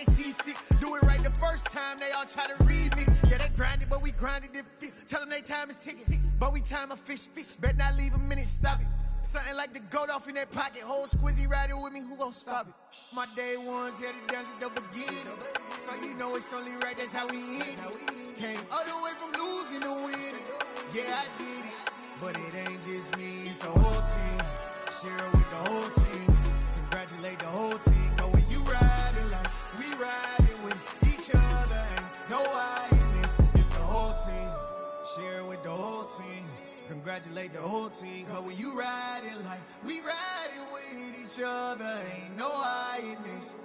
they seasick. Do it right the first time, they all try to remix. Yeah, they grinded, but we grinded different. Tell them they time is ticking, but we time a fish. Bet not leave a minute, stop it. Something like the goat off in that pocket. Whole squizzy riding with me, who gon' stop it? My day ones here to dance at the beginning. So you know it's only right, that's how we end. Came all the way from losing to winning. Yeah, I did it, but it ain't just me, it's the whole team. Share it with the whole team. Congratulate the whole team. Cause when you riding like we riding with each other, ain't no I in this, it's the whole team. Share it with the whole team. Congratulate the whole team. Cause when you riding like we riding with each other, ain't no I in this.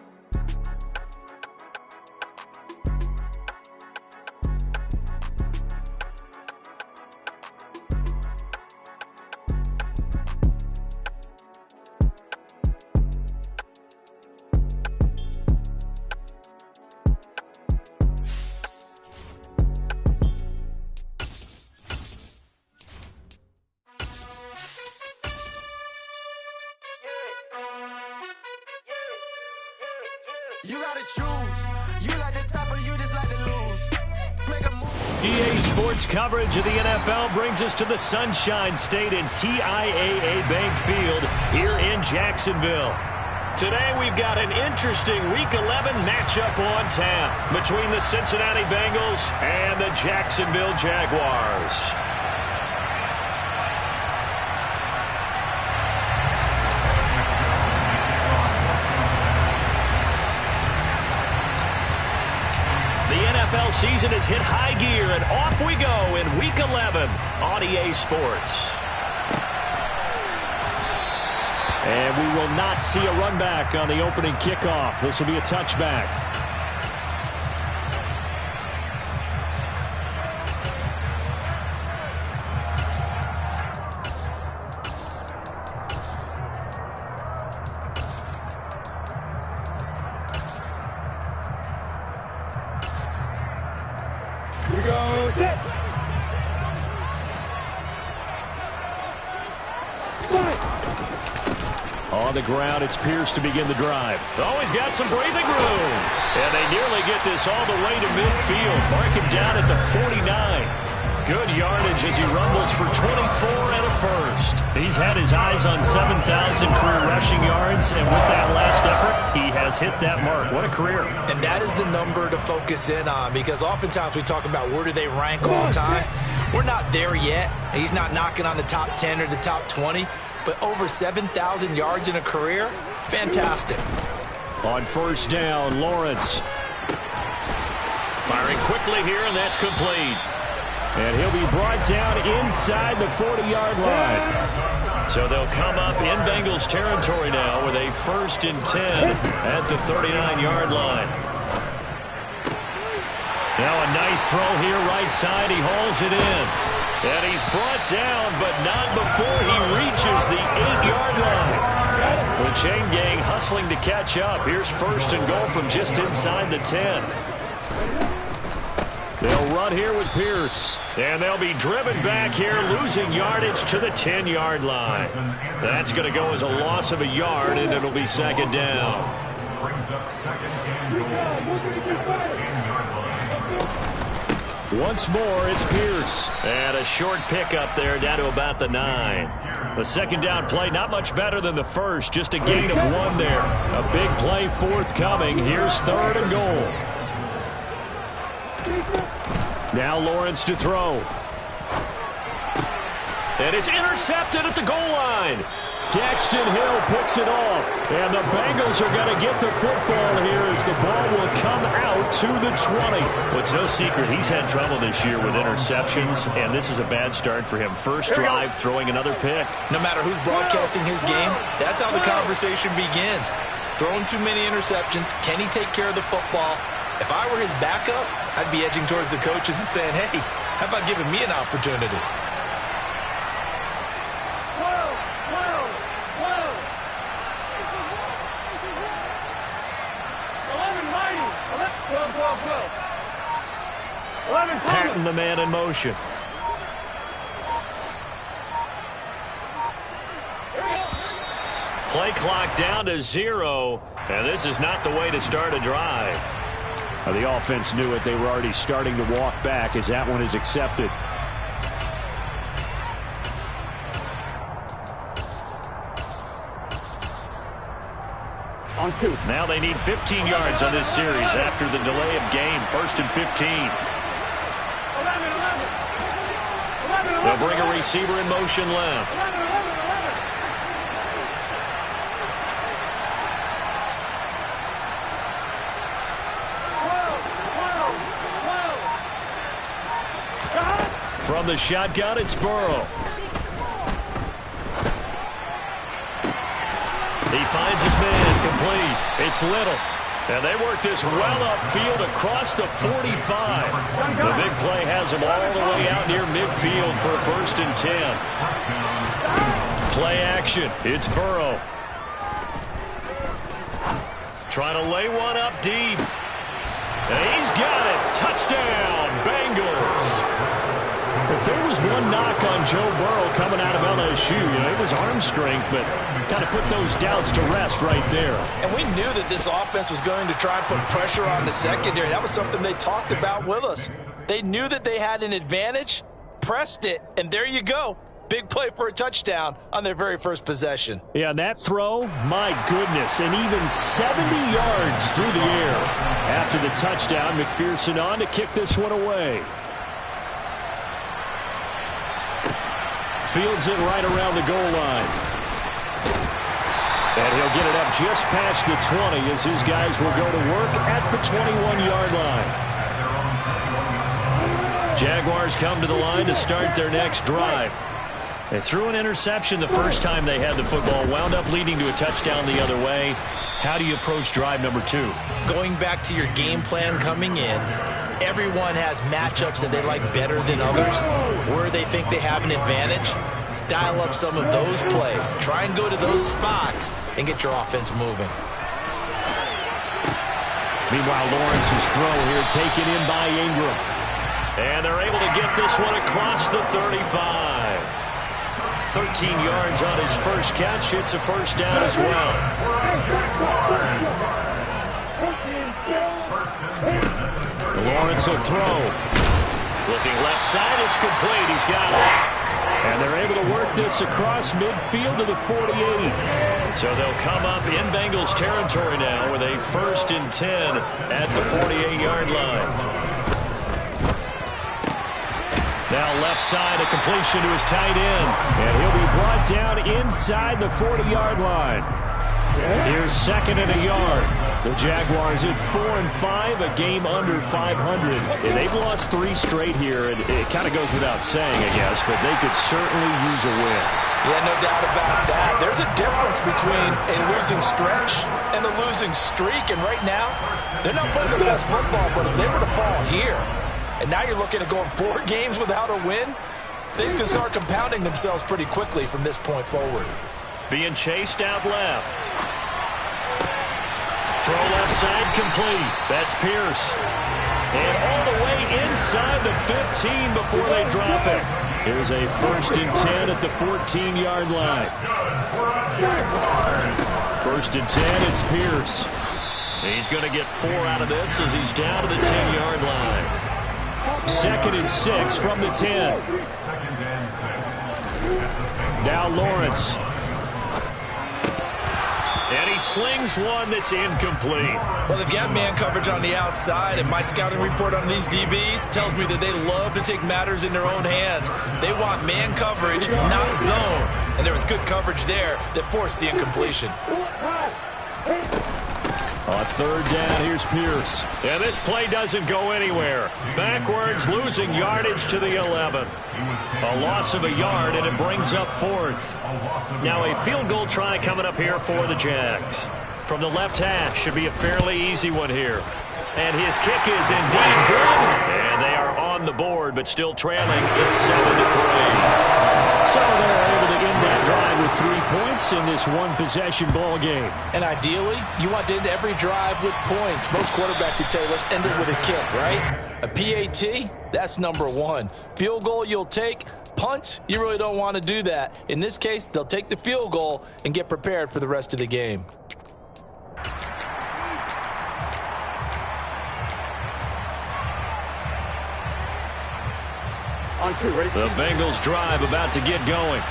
You gotta choose. You like the top or you just like to lose. Make a move. EA Sports coverage of the NFL brings us to the Sunshine State and TIAA Bank Field here in Jacksonville. Today we've got an interesting Week 11 matchup on tap between the Cincinnati Bengals and the Jacksonville Jaguars. NFL season has hit high gear, and off we go in Week 11 on EA Sports. And we will not see a run back on the opening kickoff. This will be a touchback. On the ground, it's Pierce to begin the drive. Oh, he's got some breathing room. And they nearly get this all the way to midfield. Mark him down at the 49. Good yardage as he rumbles for 24 and a first. He's had his eyes on 7,000 career rushing yards, and with that last effort, he has hit that mark. What a career. And that is the number to focus in on, because oftentimes we talk about where do they rank all time. We're not there yet. He's not knocking on the top 10 or the top 20. But over 7,000 yards in a career, fantastic. On first down, Lawrence. Firing quickly here, and that's complete. And he'll be brought down inside the 40-yard line. So they'll come up in Bengals territory now with a 1st and 10 at the 39-yard line. Now a nice throw here right side. He hauls it in. And he's brought down, but not before he reaches the 8-yard line. The chain gang hustling to catch up. Here's 1st and goal from just inside the 10. They'll run here with Pierce. And they'll be driven back here, losing yardage to the 10-yard line. That's going to go as a loss of a yard, and it'll be 2nd down. Once more, it's Pierce. And a short pickup there down to about the 9. The 2nd down play, not much better than the first. Just a gain of 1 there. A big play forthcoming. Here's 3rd and goal. Now Lawrence to throw. And it's intercepted at the goal line. Daxton Hill picks it off. And the Bengals are going to get the football here as the ball will come out to the 20. Well, it's no secret he's had trouble this year with interceptions, and this is a bad start for him. First drive, throwing another pick. No matter who's broadcasting his game, that's how the conversation begins. Throwing too many interceptions. Can he take care of the football? If I were his backup, I'd be edging towards the coaches and saying, hey, how about giving me an opportunity? Patton, the man in motion. Play clock down to 0. And this is not the way to start a drive. The offense knew it. They were already starting to walk back as that one is accepted. On 2. Now they need 15 yards on this series after the delay of game. 1st and 15. They'll bring a receiver in motion left. From the shotgun, it's Burrow. He finds his man complete. It's Little. And they work this well upfield across the 45. The big play has them all the way out near midfield for 1st and 10. Play action. It's Burrow. Trying to lay one up deep. And he's got it. Touchdown, Bengals. If there was one knock on Joe Burrow coming out of LSU, it was arm strength, but kind of put those doubts to rest right there. And we knew that this offense was going to try and put pressure on the secondary. That was something they talked about with us. They knew that they had an advantage, pressed it, and there you go. Big play for a touchdown on their very first possession. Yeah, and that throw, my goodness, and even 70 yards through the air. After the touchdown, McPherson on to kick this one away. Fields it right around the goal line. And he'll get it up just past the 20 as his guys will go to work at the 21-yard line. Jaguars come to the line to start their next drive. They threw an interception the first time they had the football, wound up leading to a touchdown the other way. How do you approach drive number 2? Going back to your game plan coming in, everyone has matchups that they like better than others, where they think they have an advantage. Dial up some of those plays. Try and go to those spots and get your offense moving. Meanwhile, Lawrence's throw here taken in by Ingram. And they're able to get this one across the 35. 13 yards on his first catch. It's a first down as well. Lawrence will throw. Looking left side, it's complete. He's got it. And they're able to work this across midfield to the 48. So they'll come up in Bengals territory now with a 1st and 10 at the 48-yard line. Now left side, a completion to his tight end. And he'll be brought down inside the 40-yard line. Here's 2nd and a yard. The Jaguars at 4-5, a game under 500. And they've lost 3 straight here. And it kind of goes without saying, I guess, but they could certainly use a win. Yeah, no doubt about that. There's a difference between a losing stretch and a losing streak. And right now, they're not playing the best football, but if they were to fall here, and now you're looking at going 4 games without a win, things can start compounding themselves pretty quickly from this point forward. Being chased out left. Throw left side complete. That's Pierce. And all the way inside the 15 before they drop it. Here's a 1st and 10 at the 14-yard line. 1st and 10, it's Pierce. He's going to get 4 out of this as he's down to the 10-yard line. 2nd and 6 from the 10. Now Lawrence. And he slings one that's incomplete. Well, they've got man coverage on the outside, and my scouting report on these DBs tells me that they love to take matters in their own hands. They want man coverage, not zone. And there was good coverage there that forced the incompletion. On 3rd down, here's Pierce. And this play doesn't go anywhere. Backwards, losing yardage to the 11. A loss of a yard, and it brings up 4th. Now a field goal try coming up here for the Jags. From the left hash, should be a fairly easy one here. And his kick is indeed good. And they are on the board, but still trailing. It's 7-3. So they're able to end that drive with 3 points in this one-possession ball game. And ideally, you want to end every drive with points. Most quarterbacks would tell you, let's end it with a kick, right? A PAT, that's number 1. Field goal you'll take. Punts, you really don't want to do that. In this case, they'll take the field goal and get prepared for the rest of the game. The Bengals drive about to get going.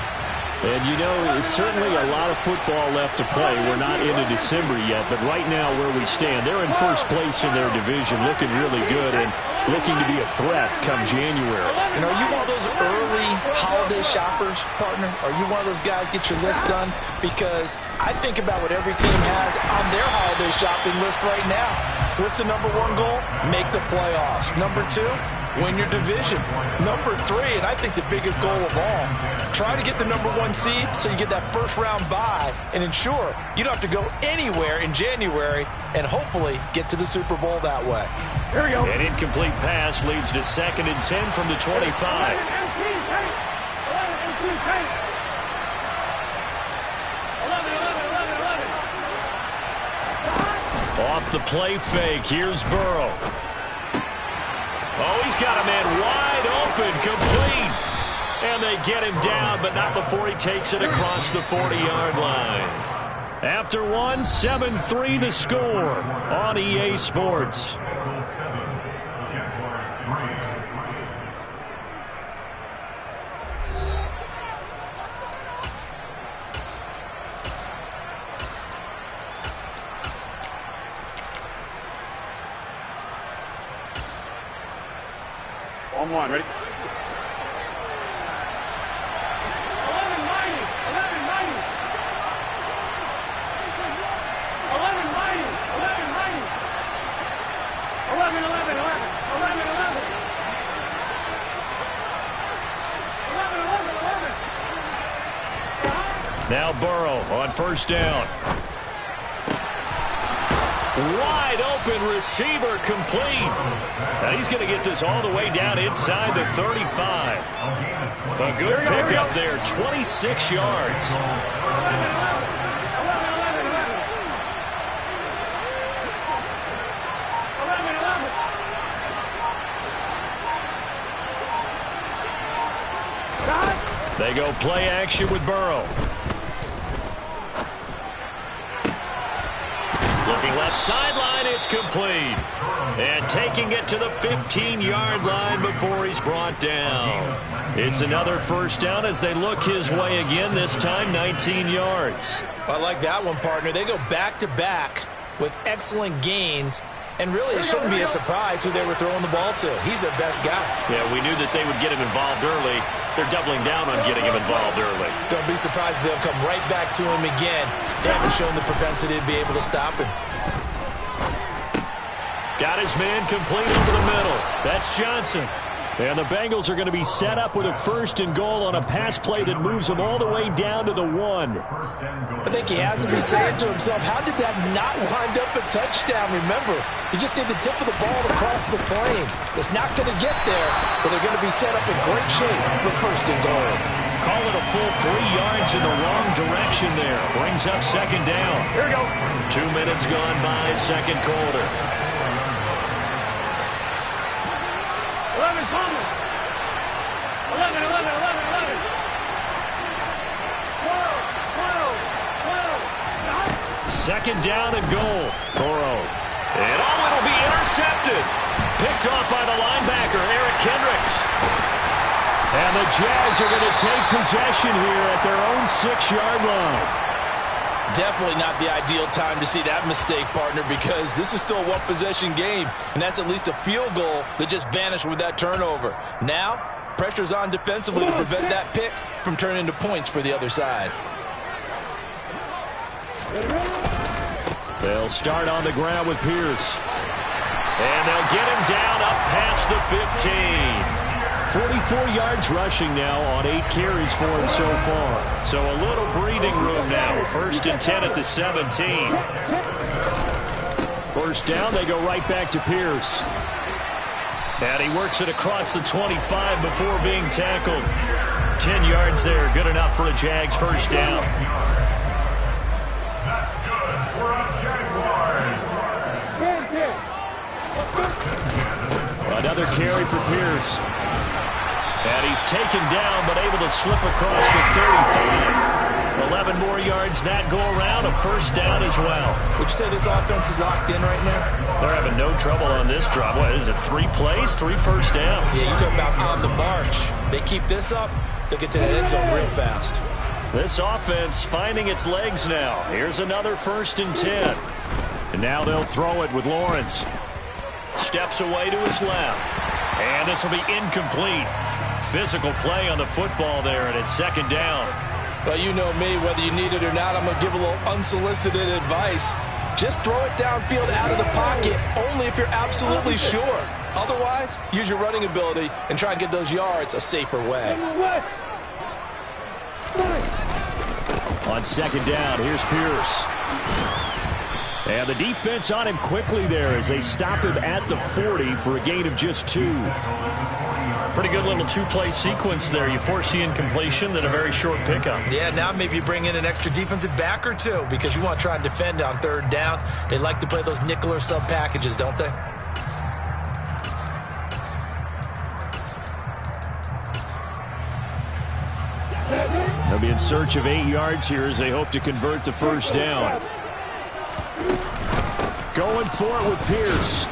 And you know, there's certainly a lot of football left to play. We're not into December yet, but right now where we stand, they're in first place in their division, looking really good and looking to be a threat come January. And are you one of those early holiday shoppers, partner? Are you one of those guys get your list done? Because I think about what every team has on their holiday shopping list right now. What's the number one goal? Make the playoffs. Number two, win your division. Number three, and I think the biggest goal of all, try to get the number one seed so you get that first round bye and ensure you don't have to go anywhere in January and hopefully get to the Super Bowl that way. Here we go. An incomplete pass leads to 2nd and 10 from the 25. Off the play fake, here's Burrow. Oh, he's got a man wide open, complete. And they get him down, but not before he takes it across the 40-yard line. After one, 7-3 the score on EA Sports. On one, ready? 11-90. 11-90. Now Burrow on first down. Wide open receiver complete. Now he's going to get this all the way down inside the 35. A good pickup there, 26 yards. They go play action with Burrow. Looking left sideline, it's complete. And taking it to the 15-yard line before he's brought down. It's another first down as they look his way again, this time 19 yards. I like that one, partner. They go back-to-back with excellent gains. And really, it shouldn't be a surprise who they were throwing the ball to. He's their best guy. Yeah, we knew that they would get him involved early. They're doubling down on getting him involved early. Don't be surprised if they'll come right back to him again. They haven't shown the propensity to be able to stop him. Got his man complete over the middle. That's Johnson. And the Bengals are going to be set up with a 1st and goal on a pass play that moves them all the way down to the 1. I think he has to be saying to himself, how did that not wind up a touchdown? Remember, he just did the tip of the ball across the plane. It's not going to get there, but they're going to be set up in great shape with 1st and goal. Call it a full 3 yards in the wrong direction there. Brings up 2nd down. Here we go. 2 minutes gone by, 2nd quarter. 11 Palmer. 11. 12. 12. 2nd down and goal. Burrow. And it'll be intercepted. Picked off by the linebacker, Eric Kendricks. And the Jags are going to take possession here at their own 6-yard line. Definitely not the ideal time to see that mistake, partner, because this is still a one-possession game, and that's at least a field goal that just vanished with that turnover. Now, pressure's on defensively to prevent that pick from turning into points for the other side. They'll start on the ground with Pierce. And they'll get him down up past the 15. 44 yards rushing now on 8 carries for him so far. So a little breathing room now. 1st and 10 at the 17. First down, they go right back to Pierce. And he works it across the 25 before being tackled. 10 yards there, good enough for a Jags first down. That's good for a Jaguars. Another carry for Pierce. And he's taken down, but able to slip across the 35. 11 more yards that go around, a first down as well. Would you say this offense is locked in right now? They're having no trouble on this drive. What is it, 3 plays, 3 first downs? Yeah, you talk about on the march. They keep this up, they'll get to the end zone real fast. This offense finding its legs now. Here's another 1st and 10. And now they'll throw it with Lawrence. Steps away to his left. And this will be incomplete. Physical play on the football there, and it's 2nd down. Well, you know me, whether you need it or not, I'm going to give a little unsolicited advice. Just throw it downfield out of the pocket, only if you're absolutely sure. Otherwise, use your running ability and try and get those yards a safer way. On 2nd down, here's Pierce. And the defense on him quickly there as they stop him at the 40 for a gain of just 2. Pretty good little 2-play sequence there. You force the incompletion, then a very short pickup. Yeah, now maybe you bring in an extra defensive back or 2 because you want to try and defend on 3rd down. They like to play those nickel or sub packages, don't they? They'll be in search of 8 yards here as they hope to convert the first down. Going for it with Pierce.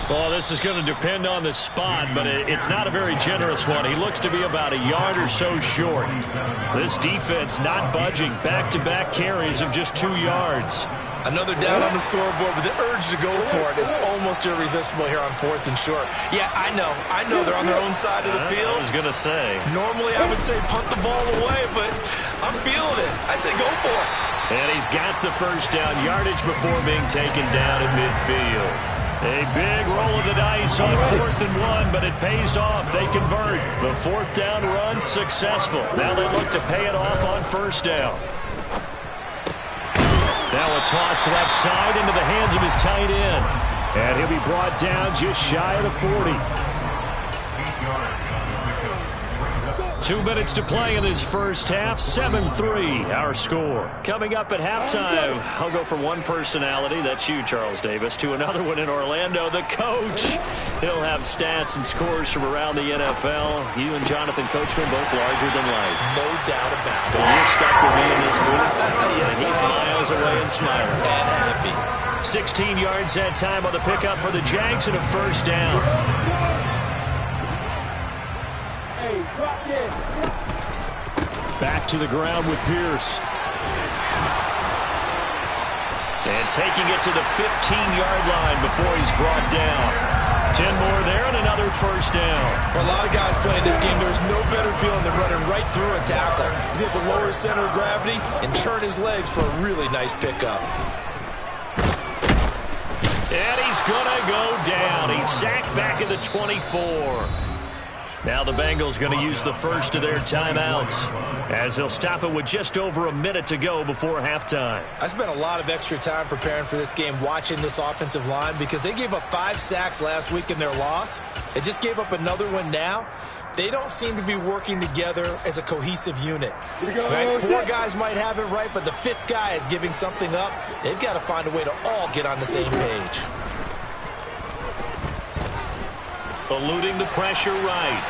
Well, this is going to depend on the spot, but it's not a very generous one. He looks to be about a yard or so short. This defense not budging. Back-to-back carries of just 2 yards. Another down on the scoreboard, but the urge to go for it is almost irresistible here on 4th and short. Yeah, I know they're on their own side of the field. I was going to say. Normally I would say punt the ball away, but I'm feeling it. I say go for it. And he's got the first down yardage before being taken down at midfield. A big roll of the dice on 4th and 1, but it pays off. They convert. The 4th down run successful. Now they look to pay it off on 1st down. Now a toss left side into the hands of his tight end. And he'll be brought down just shy of the 40. 2 minutes to play in this first half. 7-3 our score. Coming up at halftime, I'll go from one personality, that's you, Charles Davis, to another one in Orlando, the coach. He'll have stats and scores from around the NFL. You and Jonathan Coachman both larger than life. No doubt about it. But you're stuck with me in this booth, Yes, and he's miles away and smiling. And happy. 16 yards that time on the pickup for the Jags and a first down. Back to the ground with Pierce. And taking it to the 15-yard line before he's brought down. 10 more there and another first down. For a lot of guys playing this game, there's no better feeling than running right through a tackle. He's able to lower his center of gravity and turn his legs for a really nice pickup. And he's going to go down. He's sacked back at the 24. Now the Bengals going to use the first of their timeouts as they'll stop it with just over a minute to go before halftime. I spent a lot of extra time preparing for this game watching this offensive line because they gave up 5 sacks last week in their loss. They just gave up another one now. They don't seem to be working together as a cohesive unit. Right? 4 guys might have it right, but the 5th guy is giving something up. They've got to find a way to all get on the same page. Eluding the pressure right.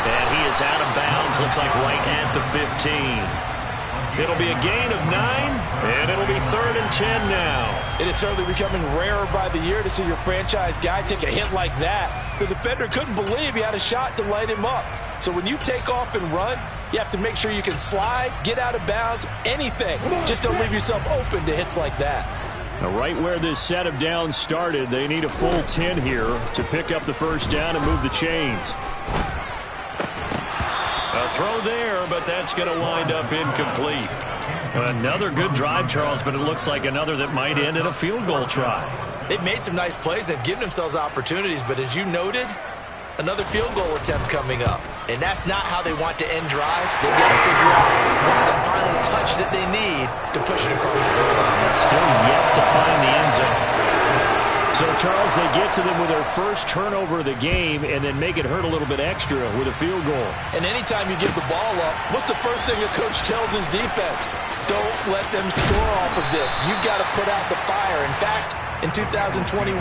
And he is out of bounds, looks like right at the 15. It'll be a gain of 9, and it'll be 3rd and 10 now. It is certainly becoming rarer by the year to see your franchise guy take a hit like that. The defender couldn't believe he had a shot to light him up. So when you take off and run, you have to make sure you can slide, get out of bounds, anything. Just don't leave yourself open to hits like that. Now, right where this set of downs started, they need a full 10 here to pick up the first down and move the chains. A throw there, but that's going to wind up incomplete. Another good drive, Charles, but it looks like another that might end in a field goal try. They've made some nice plays. They've given themselves opportunities, but as you noted, another field goal attempt coming up. And that's not how they want to end drives. They've got to figure out what's the final touch that they need to push it across the goal line. Still yet to find the end zone. So, Charles, they get get to them with their first turnover of the game and then make it hurt a little bit extra with a field goal. And anytime you give the ball up, what's the first thing a coach tells his defense? Don't let them score off of this. You've got to put out the fire. In fact, in 2021,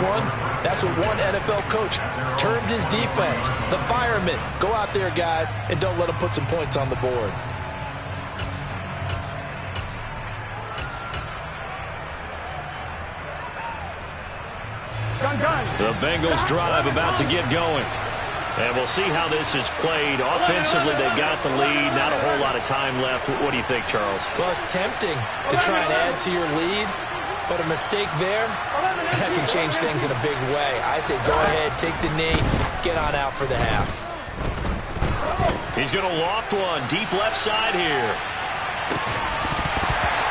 that's what one NFL coach termed his defense, the firemen. Go out there, guys, and don't let them put some points on the board. The Bengals drive about to get going. And we'll see how this is played. Offensively, they've got the lead. Not a whole lot of time left. What do you think, Charles? Well, it's tempting to try and add to your lead, but a mistake there, that can change things in a big way. I say go ahead, take the knee, get on out for the half. He's going to loft one. Deep left side here.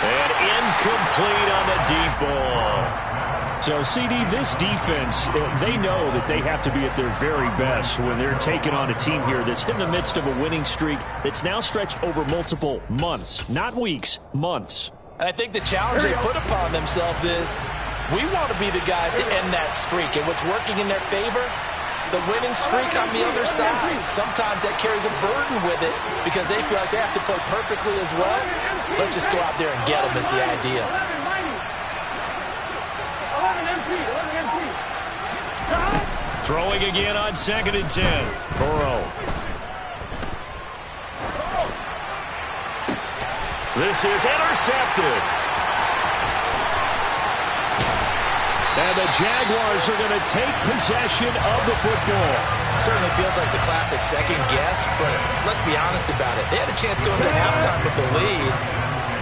And incomplete on the deep ball. So, CD, this defense, they know that they have to be at their very best when they're taking on a team here that's in the midst of a winning streak that's now stretched over multiple months, not weeks, months. And I think the challenge they put upon themselves is we want to be the guys to end that streak. And what's working in their favor? The winning streak on the other side. Sometimes that carries a burden with it because they feel like they have to play perfectly as well. Let's just go out there and get them is the idea. Throwing again on 2nd and 10. Burrow. This is intercepted. And the Jaguars are going to take possession of the football. Certainly feels like the classic second guess, but let's be honest about it. They had a chance going to halftime with the lead.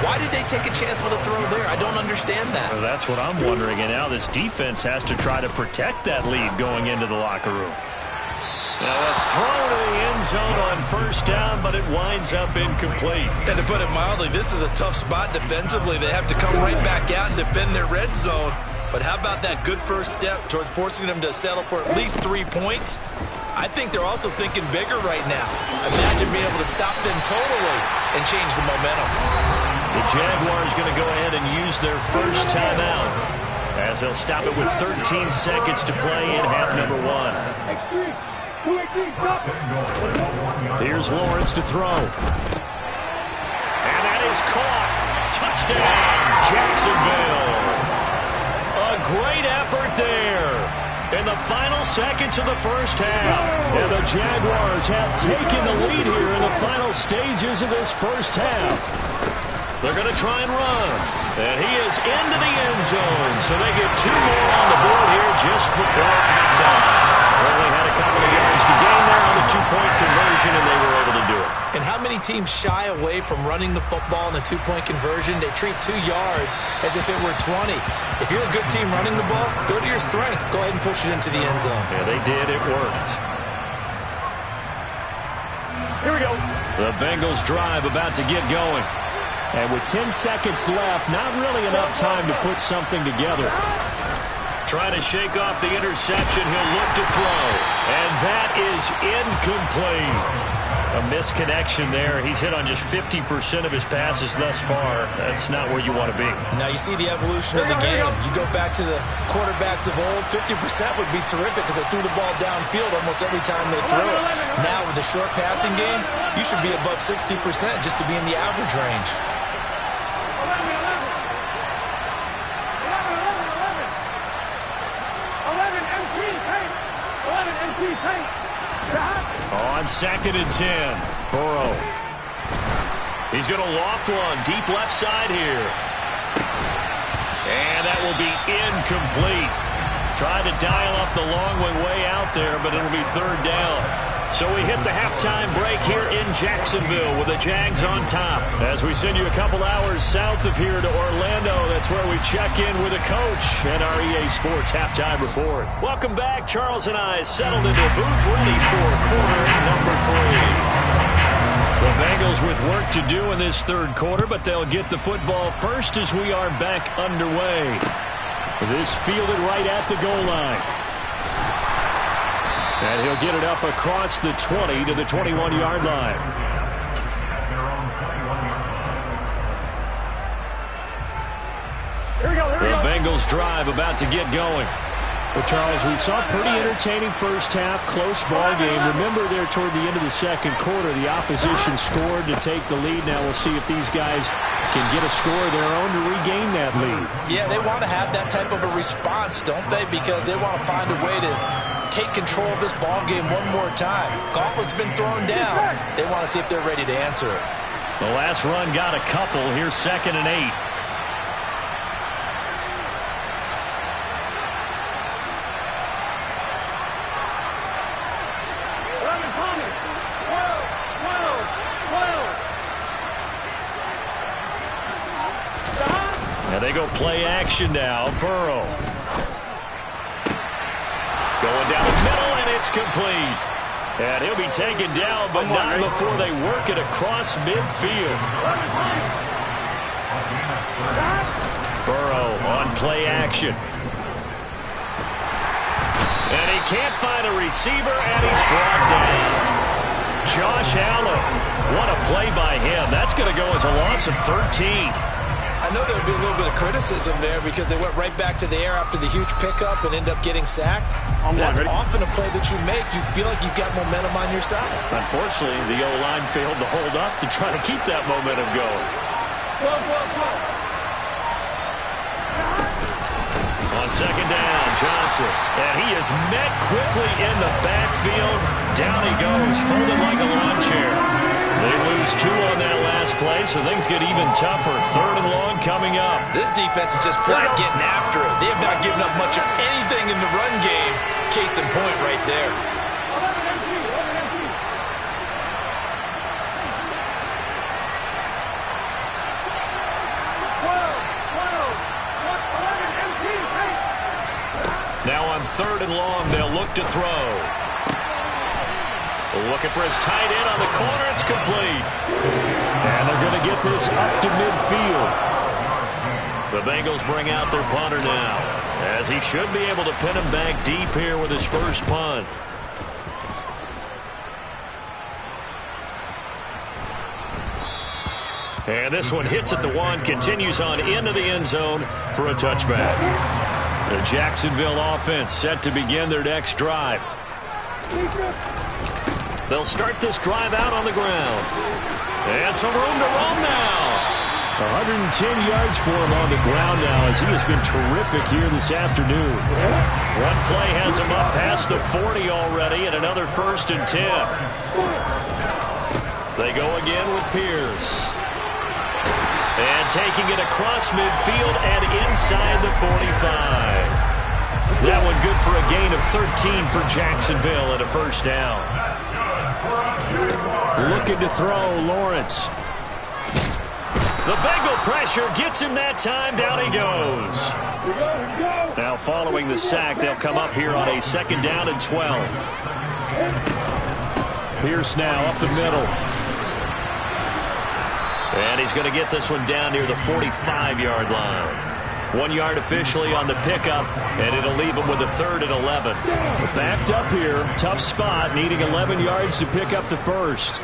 Why did they take a chance with a throw there? I don't understand that. Well, that's what I'm wondering. And now this defense has to try to protect that lead going into the locker room. Now a throw to the end zone on 1st down, but it winds up incomplete. And to put it mildly, this is a tough spot defensively. They have to come right back out and defend their red zone. But how about that good first step towards forcing them to settle for at least 3 points? I think they're also thinking bigger right now. Imagine being able to stop them totally and change the momentum. The Jaguars going to go ahead and use their first timeout as they'll stop it with 13 seconds to play in half number 1. Here's Lawrence to throw. And that is caught. Touchdown, Jacksonville. A great effort there in the final seconds of the first half. And the Jaguars have taken the lead here in the final stages of this first half. They're going to try and run. And he is into the end zone. So they get 2 more on the board here just before halftime. Only had a couple of yards to gain there on the 2-point conversion, and they were able to do it. And how many teams shy away from running the football in a 2-point conversion? They treat 2 yards as if it were 20. If you're a good team running the ball, go to your strength. Go ahead and push it into the end zone. Yeah, they did. It worked. Here we go. The Bengals drive about to get going. And with 10 seconds left, not really enough time to put something together. Trying to shake off the interception. He'll look to throw. And that is incomplete. A misconnection there. He's hit on just 50% of his passes thus far. That's not where you want to be. Now you see the evolution of the game. You go back to the quarterbacks of old, 50% would be terrific because they threw the ball downfield almost every time they threw it. Now with the short passing game, you should be above 60% just to be in the average range. On 2nd and 10, Burrow. He's going to loft one deep left side here. And that will be incomplete. Tried to dial up the long way out there, but it'll be 3rd down. So we hit the halftime break here in Jacksonville with the Jags on top. As we send you a couple hours south of here to Orlando, that's where we check in with a coach and our EA Sports halftime report. Welcome back. Charles and I settled into a booth ready for quarter number 3. The Bengals with work to do in this 3rd quarter, but they'll get the football first as we are back underway. This fielded right at the goal line. And he'll get it up across the 20 to the 21-yard line. Here we go. The Bengals drive about to get going. Well, Charles, we saw a pretty entertaining first half, close ball game. Remember there toward the end of the second quarter, the opposition scored to take the lead. Now we'll see if these guys can get a score of their own to regain that lead. Yeah, they want to have that type of a response, don't they? Because they want to find a way to take control of this ball game one more time. Gauntlet's been thrown down. They want to see if they're ready to answer it. The last run got a couple. Here's 2nd and 8. And they go play action now. Burrow. Going down the middle, and it's complete. And he'll be taken down, but not before they work it across midfield. Burrow on play action. And he can't find a receiver, and he's brought down. Josh Allen. What a play by him. That's going to go as a loss of 13. I know there'll be a little bit of criticism there because they went right back to the air after the huge pickup and end up getting sacked. That's often a play that you make. You feel like you've got momentum on your side. Unfortunately, the O-line failed to hold up to try to keep that momentum going. On 2nd down, Johnson. And he is met quickly in the backfield. Down he goes, folded like a lawn chair. They lose 2 on that last play, so things get even tougher. 3rd and long coming up. This defense is just flat getting after it. They have not given up much of anything in the run game. Case in point right there. Now on 3rd and long, they'll look to throw. Looking for his tight end on the corner. It's complete. And they're going to get this up to midfield. The Bengals bring out their punter now, as he should be able to pin him back deep here with his first punt. And this one hits at the 1, continues on into the end zone for a touchback. The Jacksonville offense set to begin their next drive. They'll start this drive out on the ground. And some room to roam now. 110 yards for him on the ground now, as he has been terrific here this afternoon. One play has him up past the 40 already, and another 1st and 10. They go again with Pierce. And taking it across midfield and inside the 45. That one good for a gain of 13 for Jacksonville and a 1st down. Looking to throw, Lawrence. The Bengal pressure gets him that time. Down he goes. Now following the sack, they'll come up here on a 2nd down and 12. Pierce now up the middle. And he's going to get this one down near the 45-yard line. 1 yard officially on the pickup, and it'll leave him with a 3rd and 11. Backed up here. Tough spot, needing 11 yards to pick up the 1st.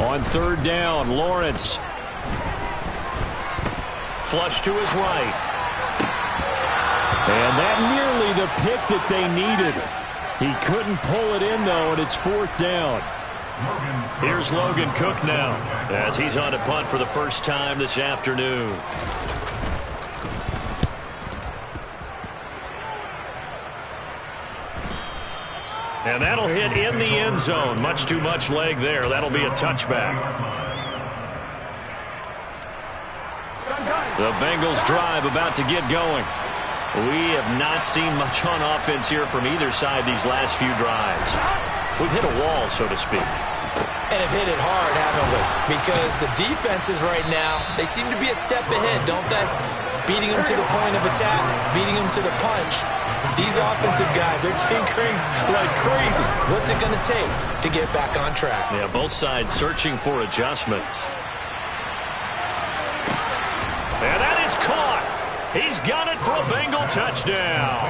On 3rd down, Lawrence. Flush to his right. And that nearly the pick that they needed. He couldn't pull it in, though, and it's 4th down. Here's Logan Cook now, as he's on a punt for the first time this afternoon. And that'll hit in the end zone. Much too much leg there. That'll be a touchback. The Bengals drive about to get going. We have not seen much on offense here from either side these last few drives. We've hit a wall, so to speak. And have hit it hard, haven't we? Because the defenses right now, they seem to be a step ahead, don't they? Beating them to the point of attack, beating them to the punch. These offensive guys are tinkering like crazy. What's it going to take to get back on track? Yeah, both sides searching for adjustments. And that is caught. He's got it for a Bengal touchdown.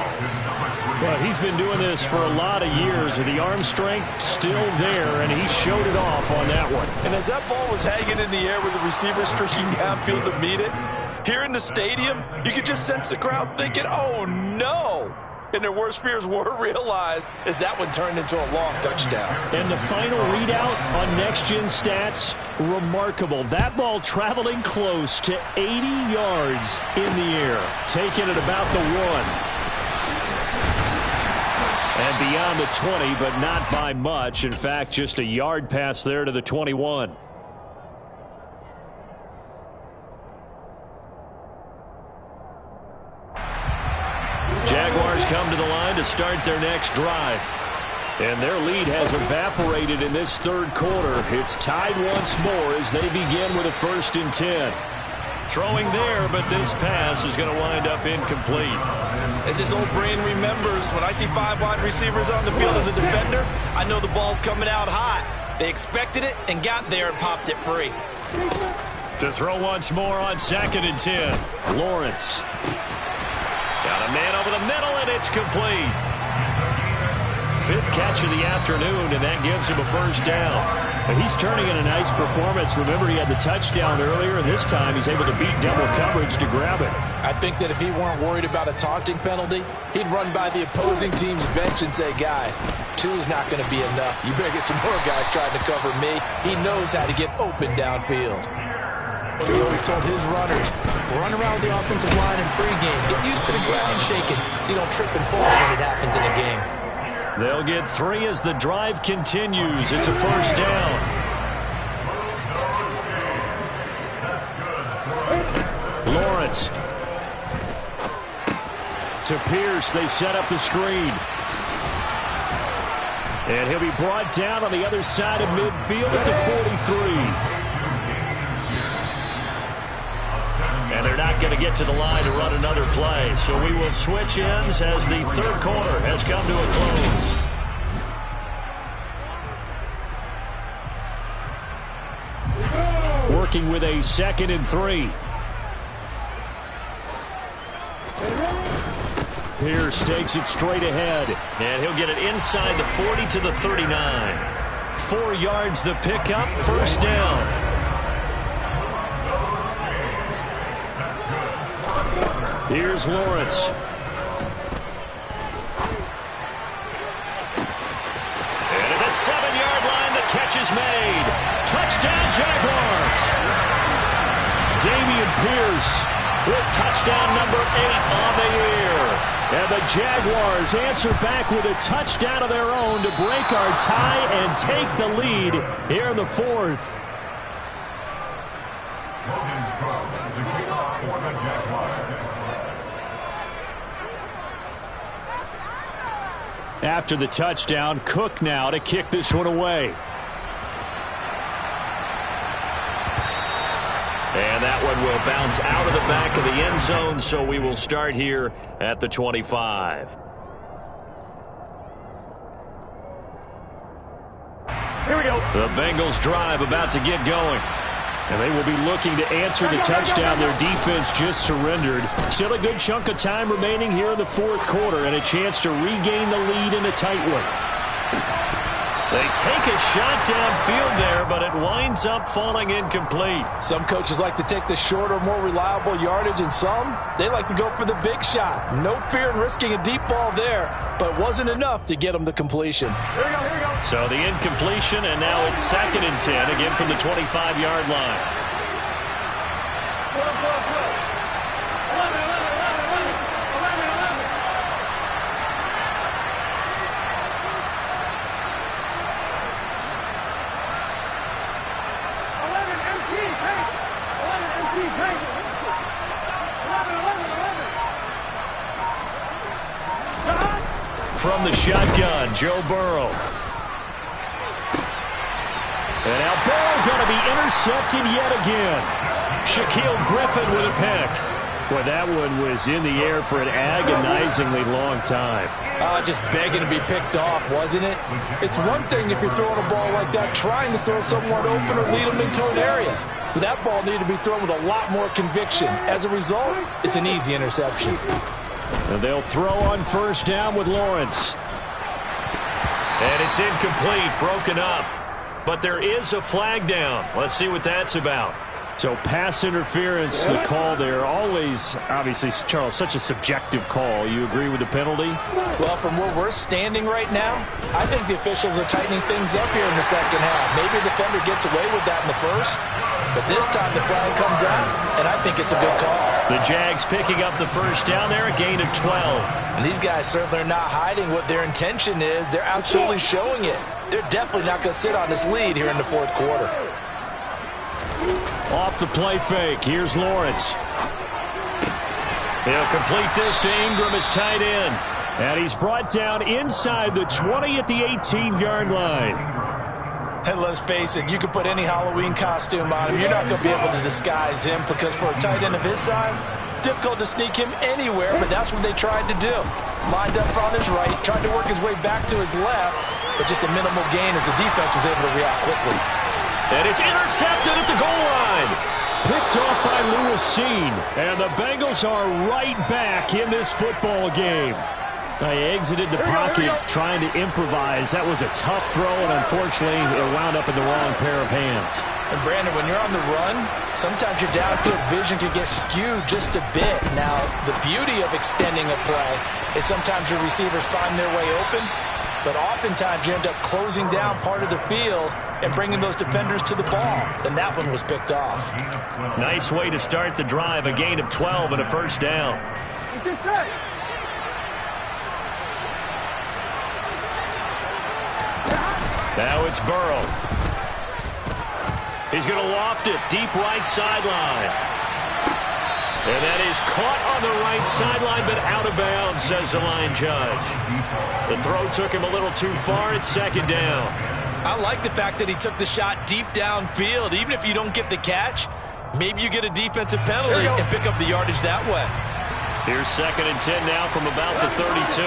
Well, he's been doing this for a lot of years, and the arm strength still there, and he showed it off on that one. And as that ball was hanging in the air with the receiver streaking downfield to meet it, Here in the stadium, you could just sense the crowd thinking, oh, no. And their worst fears were realized as that one turned into a long touchdown. And the final readout on Next Gen Stats, remarkable. That ball traveling close to 80 yards in the air, taking it about the 1. And beyond the 20, but not by much. In fact, just a yard pass there to the 21. Jaguars come to the line to start their next drive. And their lead has evaporated in this third quarter. It's tied once more as they begin with a 1st and 10. Throwing there, but this pass is going to wind up incomplete. As his old brain remembers, when I see 5 wide receivers on the field as a defender, I know the ball's coming out hot. They expected it and got there and popped it free. To throw once more on 2nd and 10. Lawrence. Got a man over the middle, and it's complete. 5th catch of the afternoon, and that gives him a 1st down. But he's turning in a nice performance. Remember, he had the touchdown earlier, and this time he's able to beat double coverage to grab it. I think that if he weren't worried about a taunting penalty, he'd run by the opposing team's bench and say, guys, 2 is not going to be enough. You better get some more guys trying to cover me. He knows how to get open downfield. He always told his runners, run around the offensive line in pregame. Get used to the ground shaking so you don't trip and fall when it happens in a game. They'll get 3 as the drive continues. It's a 1st down. Lawrence. To Pierce. They set up the screen. And he'll be brought down on the other side of midfield at the 43. And they're not going to get to the line to run another play. So we will switch ends as the third quarter has come to a close. Working with a 2nd and 3. Pierce takes it straight ahead. And he'll get it inside the 40 to the 39. 4 yards the pickup, 1st down. Here's Lawrence. And at the 7-yard line, the catch is made. Touchdown, Jaguars. Dameon Pierce with touchdown number 8 on the year. And the Jaguars answer back with a touchdown of their own to break our tie and take the lead here in the 4th. After the touchdown, Cook now to kick this one away. And that one will bounce out of the back of the end zone, so we will start here at the 25. Here we go. The Bengals drive about to get going. And they will be looking to answer the touchdown their defense just surrendered. Still a good chunk of time remaining here in the 4th quarter and a chance to regain the lead in a tight one. They take a shot downfield there, but it winds up falling incomplete. Some coaches like to take the shorter, more reliable yardage, and some, they like to go for the big shot. No fear in risking a deep ball there, but it wasn't enough to get them the completion. Here we go, here we go. So the incompletion, and now it's 2nd and 10, again from the 25-yard line. Go, go, go. 11, 11, 11, 11. 11, 11 MT, take. 11 MT, take. 11, 11, 11. From the shotgun, Joe Burrow. And now Burrow going to be intercepted yet again. Shaquille Griffin with a pick. Well, that one was in the air for an agonizingly long time. Just begging to be picked off, wasn't it? It's one thing if you're throwing a ball like that, trying to throw someone open or lead them into an area. But that ball needed to be thrown with a lot more conviction. As a result, it's an easy interception. And they'll throw on 1st down with Lawrence. And it's incomplete, broken up. But there is a flag down. Let's see what that's about. So pass interference, the call there. Always, obviously, Charles, such a subjective call. You agree with the penalty? Well, from where we're standing right now, I think the officials are tightening things up here in the second half. Maybe the defender gets away with that in the first, but this time the flag comes out, and I think it's a good call. The Jags picking up the first down there, a gain of 12. And these guys certainly are not hiding what their intention is. They're absolutely showing it. They're definitely not going to sit on this lead here in the fourth quarter. Off the play fake. Here's Lawrence. He'll complete this to Ingram as tight end. And he's brought down inside the 20 at the 18-yard line. And let's face it, you can put any Halloween costume on him. You're not going to be able to disguise him because for a tight end of his size, difficult to sneak him anywhere, but that's what they tried to do. Lined up on his right, tried to work his way back to his left, but just a minimal gain as the defense was able to react quickly. And it's intercepted at the goal line. Picked off by Lewis Cine. And the Bengals are right back in this football game. They exited the pocket trying to improvise. That was a tough throw, and unfortunately, it wound up in the wrong pair of hands. And Brandon, when you're on the run, sometimes your downfield vision can get skewed just a bit. Now, the beauty of extending a play is sometimes your receivers find their way open, but oftentimes you end up closing down part of the field and bringing those defenders to the ball. And that one was picked off. Nice way to start the drive, a gain of 12 and a first down. Now it's Burrow. He's going to loft it deep right sideline. And that is caught on the right sideline, but out of bounds, says the line judge. The throw took him a little too far. It's second down. I like the fact that he took the shot deep downfield. Even if you don't get the catch, maybe you get a defensive penalty and pick up the yardage that way. Here's second and 10 now from about the 32.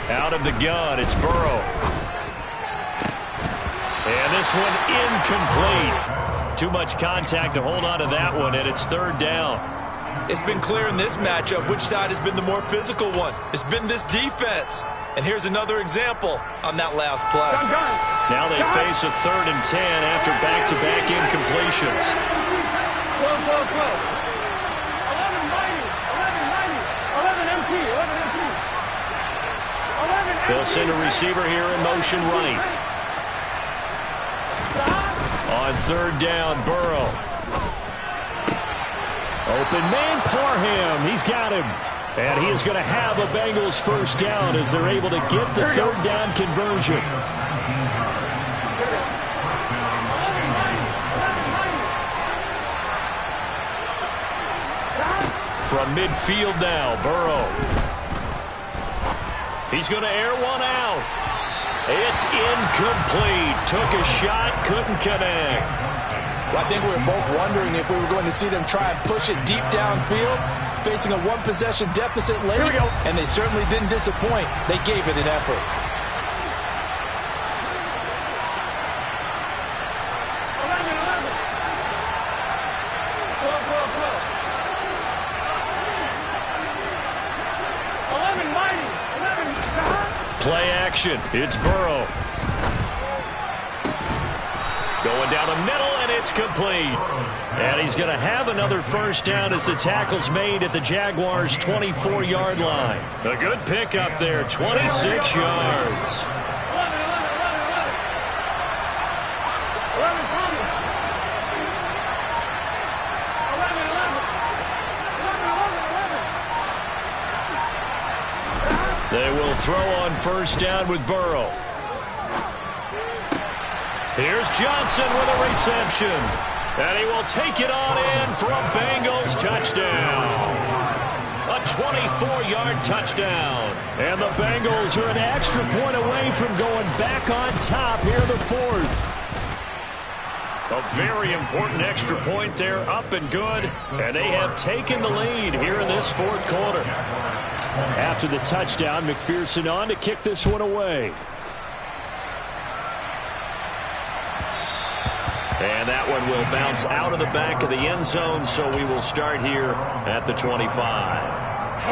Out of the gun, it's Burrow. And this one incomplete. Too much contact to hold on to that one, and it's third down. It's been clear in this matchup which side has been the more physical one. It's been this defense. And here's another example on that last play. Now they face a third and 10 after back-to-back incompletions. They'll send a receiver here in motion right. On third down, Burrow. Open man, Parham. He's got him. And he is going to have a Bengals first down as they're able to get the third down conversion. From midfield now, Burrow. He's going to air one out. It's incomplete. Took a shot, couldn't connect. Well, I think we were both wondering if we were going to see them try and push it deep downfield, facing a one-possession deficit late, and they certainly didn't disappoint. They gave it an effort. Play action. It's Burrow. Going down the middle, and it's complete. And he's going to have another first down as the tackle's made at the Jaguars' 24-yard line. A good pickup there, 26 yards. They will throw on first down with Burrow. Here's Johnson with a reception. And he will take it on in for a Bengals touchdown. A 24-yard touchdown. And the Bengals are an extra point away from going back on top here in the fourth. A very important extra point there, up and good. And they have taken the lead here in this fourth quarter. After the touchdown, McPherson on to kick this one away. And that one will bounce out of the back of the end zone, so we will start here at the 25.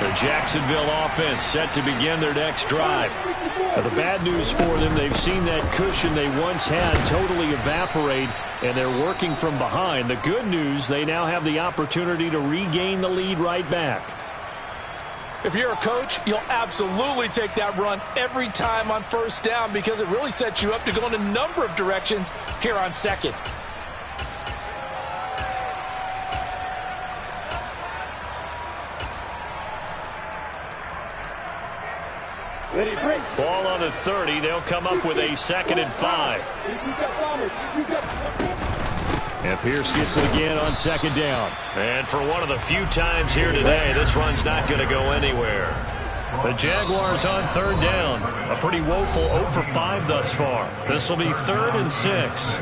The Jacksonville offense set to begin their next drive. Now, the bad news for them, they've seen that cushion they once had totally evaporate, and they're working from behind. The good news, they now have the opportunity to regain the lead right back. If you're a coach, you'll absolutely take that run every time on first down because it really sets you up to go in a number of directions here on second. Ball on the 30. They'll come up with a 2nd and 5. And Pierce gets it again on 2nd down. And for one of the few times here today, this run's not going to go anywhere. The Jaguars on 3rd down. A pretty woeful 0 for 5 thus far. This will be 3rd and 6.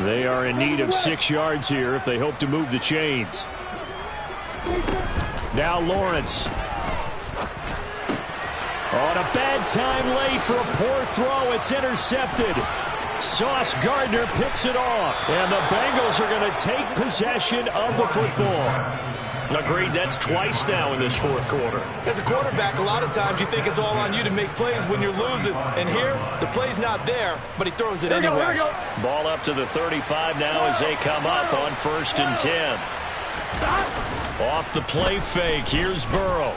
They are in need of 6 yards here if they hope to move the chains. Now Lawrence. On a bad time late for a poor throw. It's intercepted. Sauce Gardner picks it off. And the Bengals are going to take possession of the football. Agreed, that's twice now in this 4th quarter. As a quarterback, a lot of times you think it's all on you to make plays when you're losing. And here, the play's not there, but he throws it anyway. Ball up to the 35 now as they come up on 1st and 10. Off the play fake, here's Burrow.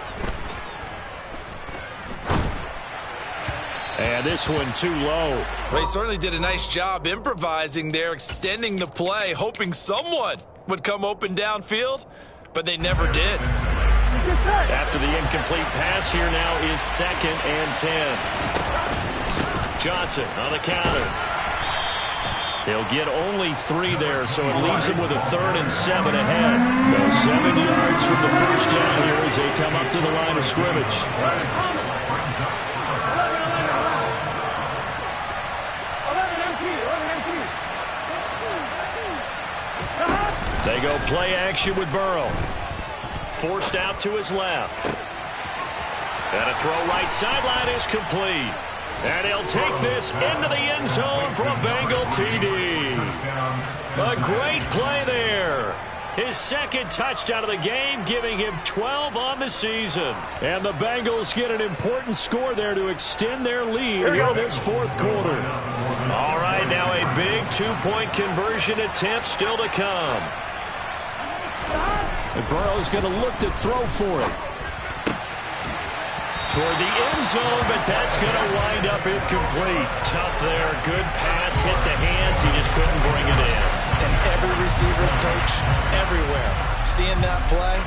And this one too low. They certainly did a nice job improvising there, extending the play, hoping someone would come open downfield. But they never did. After the incomplete pass, here now is 2nd and 10. Johnson on the counter. He'll get only 3 there, so it leaves him with a 3rd and 7 ahead. So 7 yards from the first down here as they come up to the line of scrimmage. They go play action with Burrow. Forced out to his left. And a throw right sideline is complete. And he'll take this into the end zone for a Bengal TD. A great play there. His 2nd touchdown of the game, giving him 12 on the season. And the Bengals get an important score there to extend their lead here in this 4th quarter. All right, now a big 2-point conversion attempt still to come. And Burrow's going to look to throw for it. Toward the end zone, but that's going to wind up incomplete. Tough there. Good pass. Hit the hands. He just couldn't bring it in. And every receiver's coach everywhere. Seeing that play,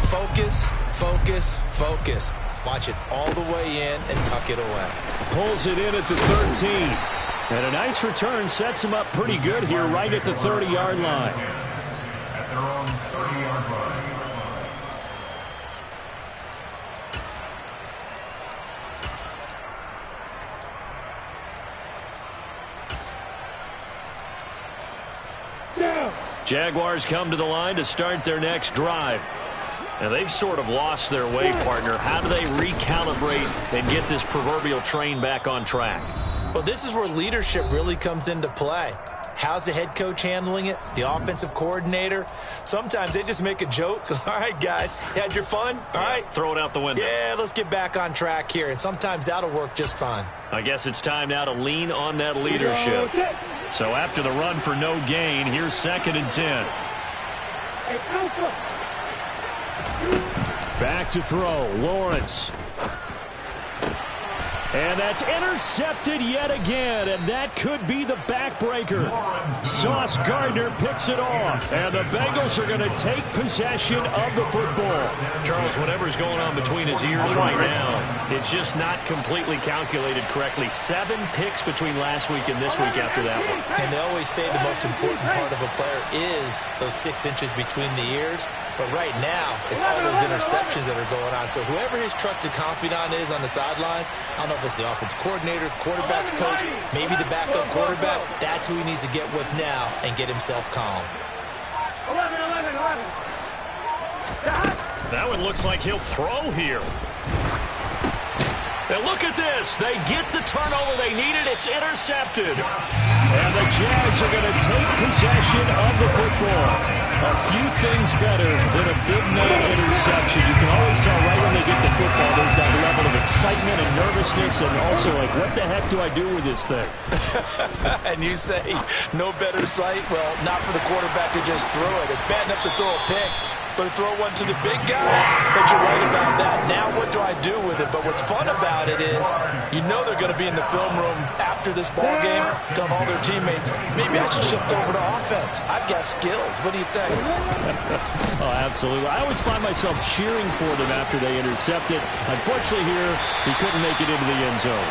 focus, focus, focus. Watch it all the way in and tuck it away. Pulls it in at the 13. And a nice return sets him up pretty good here right at the 30-yard line. At their own 30-yard line. Jaguars come to the line to start their next drive. And they've sort of lost their way, partner. How do they recalibrate and get this proverbial train back on track? Well, this is where leadership really comes into play. How's the head coach handling it? The offensive coordinator? Sometimes they just make a joke. All right, guys, you had your fun? All right. Throw it out the window. Yeah, let's get back on track here. And sometimes that'll work just fine. I guess it's time now to lean on that leadership. So after the run for no gain, here's 2nd and 10. Back to throw, Lawrence. And that's intercepted yet again, and that could be the backbreaker. Sauce Gardner picks it off, and the Bengals are going to take possession of the football. Charles, whatever's going on between his ears right now, it's just not completely calculated correctly. 7 picks between last week and this week after that one. And they always say the most important part of a player is those 6 inches between the ears. But right now, it's all those interceptions that are going on. So whoever his trusted confidant is on the sidelines, I don't know if it's the offense coordinator, the quarterback's coach, maybe the backup quarterback, that's who he needs to get with now and get himself calm. 11. That one looks like he'll throw here. And look at this. They get the turnover they needed. It's intercepted. And the Jags are going to take possession of the football. A few things better than a big man interception. You can always tell right when they get the football, there's that level of excitement and nervousness, and also like, what the heck do I do with this thing? And you say, no better sight? Well, not for the quarterback who just threw it. It's bad enough to throw a pick, but to throw one to the big guy? But you're right about that. Now what do I do with it? But what's fun about it is you know they're going to be in the film room after this ball game, telling all their teammates, maybe I should shift over to offense. I've got skills. What do you think? Oh, absolutely. I always find myself cheering for them after they intercept it. Unfortunately here, he couldn't make it into the end zone.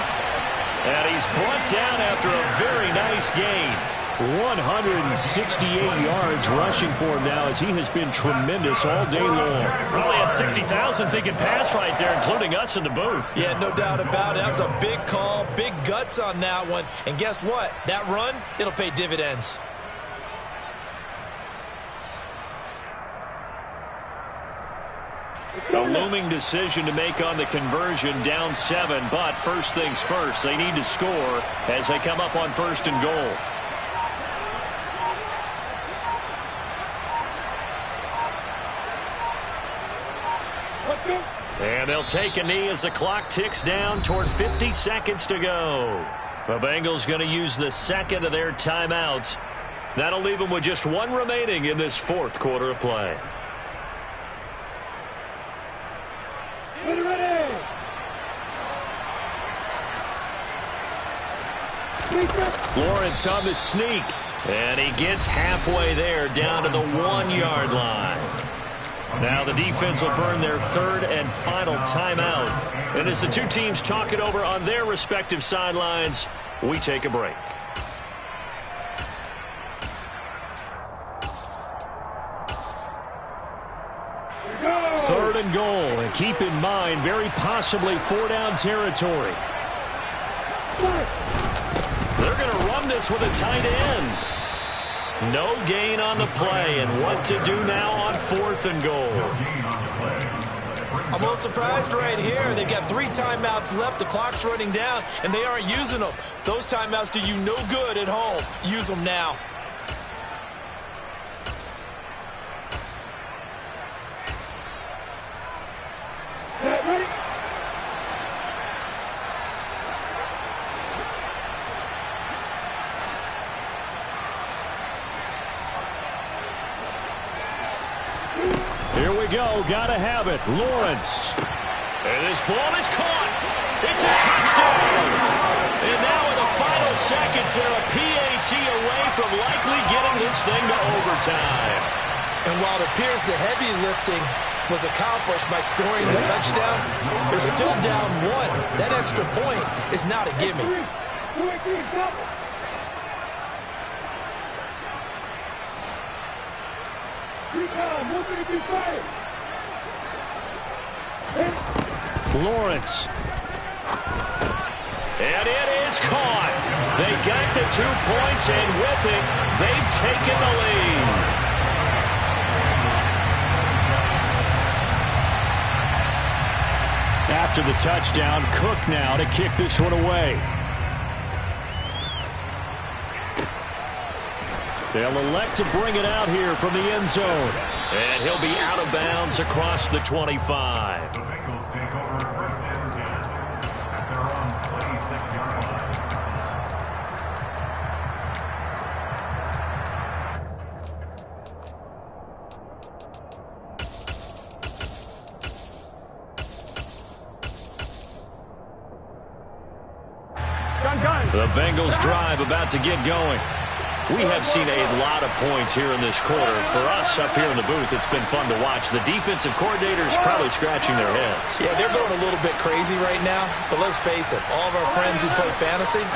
And he's brought down after a very nice gain. 168 yards rushing for him now as he has been tremendous all day long. Probably had 60,000 thinking pass right there, including us in the booth. Yeah, no doubt about it. That was a big call, big guts on that one. And guess what? That run, it'll pay dividends. A looming decision to make on the conversion, down 7. But first things first, they need to score as they come up on 1st and goal. And they'll take a knee as the clock ticks down toward 50 seconds to go. The Bengals going to use the second of their timeouts. That'll leave them with just 1 remaining in this 4th quarter of play. Ready. Lawrence on the sneak. And he gets halfway there, down to the 1-yard line. Now the defense will burn their 3rd and final timeout. And as the two teams talk it over on their respective sidelines, we take a break. Third and goal. And keep in mind, very possibly 4-down territory. They're going to run this with a tight end. No gain on the play, and what to do now on 4th and goal. I'm a little surprised right here. They've got 3 timeouts left. The clock's running down, and they aren't using them. Those timeouts do you no good at home. Use them now. Ready. Here we go. Got to have it. Lawrence. And this ball is caught. It's a touchdown. And now in the final seconds, they're a PAT away from likely getting this thing to overtime. And while it appears the heavy lifting was accomplished by scoring the touchdown, they're still down 1. That extra point is not a gimme. 2-3, stop. Lawrence. And it is caught. They got the 2 points, and with it, they've taken the lead. After the touchdown, Cook now to kick this one away. They'll elect to bring it out here from the end zone. And he'll be out of bounds across the 25. The Bengals take over 1st and 10 at their own 26-yard line. The Bengals drive about to get going. We have seen a lot of points here in this quarter. For us up here in the booth, it's been fun to watch. The defensive coordinators probably scratching their heads. Yeah, they're going a little bit crazy right now. But let's face it, all of our friends who play fantasy,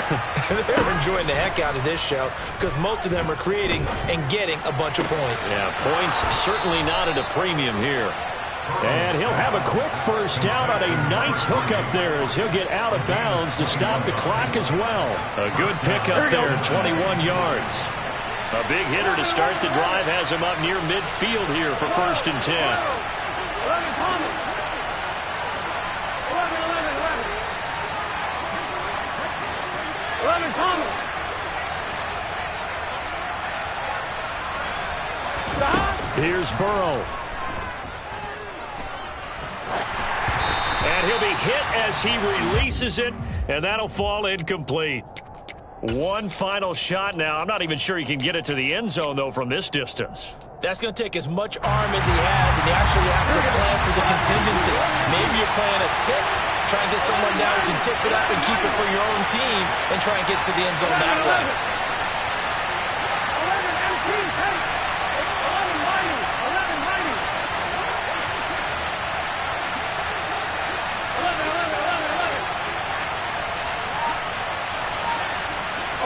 they're enjoying the heck out of this show because most of them are creating and getting a bunch of points. Yeah, points certainly not at a premium here. And he'll have a quick first down on a nice hook up there as he'll get out of bounds to stop the clock as well. A good pickup there, 21 yards. A big hitter to start the drive has him up near midfield here for 1st and 10. 11 Thomas. 11 Thomas. Here's Burrow. And he'll be hit as he releases it, and that'll fall incomplete. One final shot now. I'm not even sure he can get it to the end zone, though, from this distance. That's going to take as much arm as he has, and you actually have to plan for the contingency. Maybe you're playing a tip, try and get someone down who can tip it up and keep it for your own team and try and get to the end zone that way.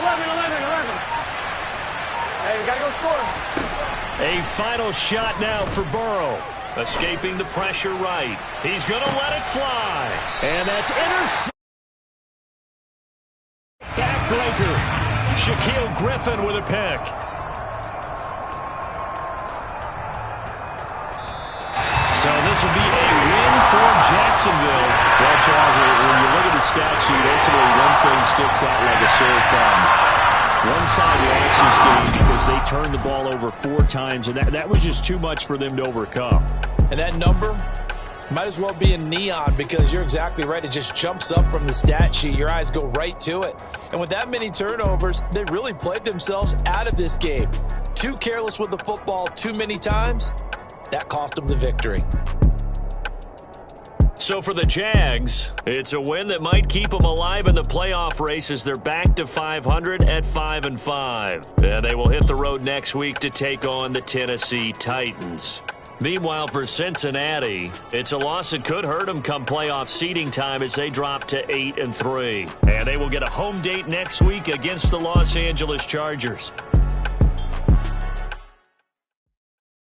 11. Hey, we got to go score. A final shot now for Burrow. Escaping the pressure right. He's going to let it fly. And that's intercepted. Backbreaker. Shaquille Griffin with a pick. So this will be a win for Jacksonville. Well, Charles, when you look at the stat sheet, ultimately one thing sticks out like a sore thumb. One side lost this game because they turned the ball over 4 times, and that was just too much for them to overcome. And that number might as well be in neon because you're exactly right. It just jumps up from the stat sheet. Your eyes go right to it. And with that many turnovers, they really played themselves out of this game. Too careless with the football too many times. That cost them the victory. So for the Jags, it's a win that might keep them alive in the playoff race as they're back to 500 at 5-5. And they will hit the road next week to take on the Tennessee Titans. Meanwhile, for Cincinnati, it's a loss that could hurt them come playoff seeding time as they drop to 8-3. And they will get a home date next week against the Los Angeles Chargers.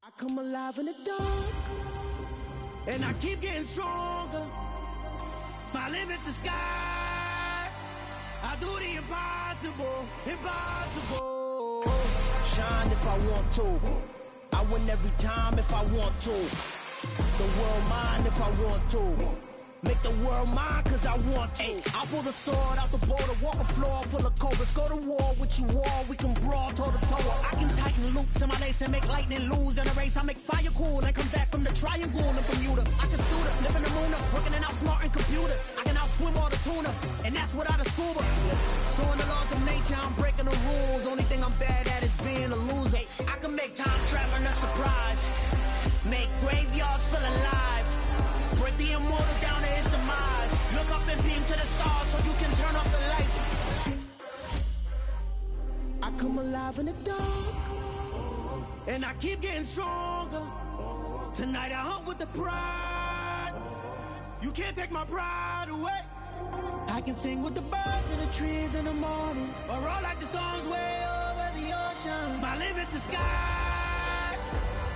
I come alive in the dark, and I keep getting stronger. My limit's the sky. I do the impossible, impossible. Shine if I want to. I win every time if I want to. The world mine if I want to. Make the world mine cause I want to. I pull the sword out the border, walk a floor full of cobras. Go to war with you all, we can brawl toe to toe. I can tighten loops in my lace and make lightning lose in a race. I make fire cool and come back from the triangle in Bermuda. I can suit up, live in the moon up, working and outsmarting computers. I can outswim all the tuna, and that's without a scuba. So in the laws of nature, I'm breaking the rules. Only thing I'm bad at is being a loser. I can make time traveling a surprise. Make graveyards feel alive. Break the immortal down to his demise. Look up and beam to the stars so you can turn off the lights. I come alive in the dark, and I keep getting stronger. Tonight I hunt with the pride. You can't take my pride away. I can sing with the birds and the trees in the morning, or roll like the storms way over the ocean. My limit's the sky.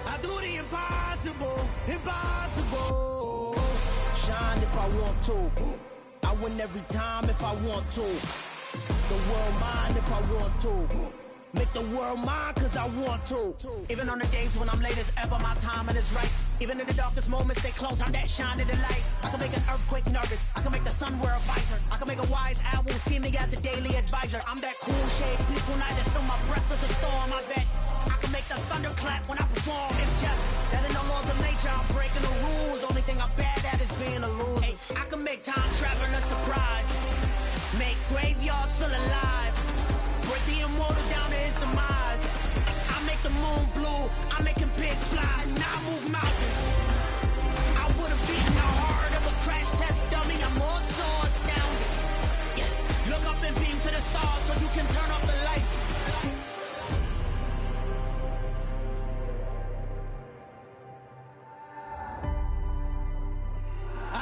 I do the impossible, impossible. Shine if I want to. I win every time if I want to. The world mine if I want to. Make the world mine cause I want to. Even on the days when I'm late as ever, my timing is right. Even in the darkest moments, stay close, I'm that shine in the light. I can make an earthquake nervous, I can make the sun wear a visor. I can make a wise owl see me as a daily advisor. I'm that cool shade, peaceful night that's still my breath is a storm, I bet. I can make the thunder clap when I perform. It's just that in the laws of nature, I'm breaking the rules. Only thing I'm bad at is being a loser. Hey, I can make time traveling a surprise. Make graveyards feel alive. Break the immortal down to his demise. I make the moon blue. I'm making pigs fly. Now I move mountains. I would have beaten the heart of a crash test dummy. I'm more so astounded. Yeah. Look up and beam to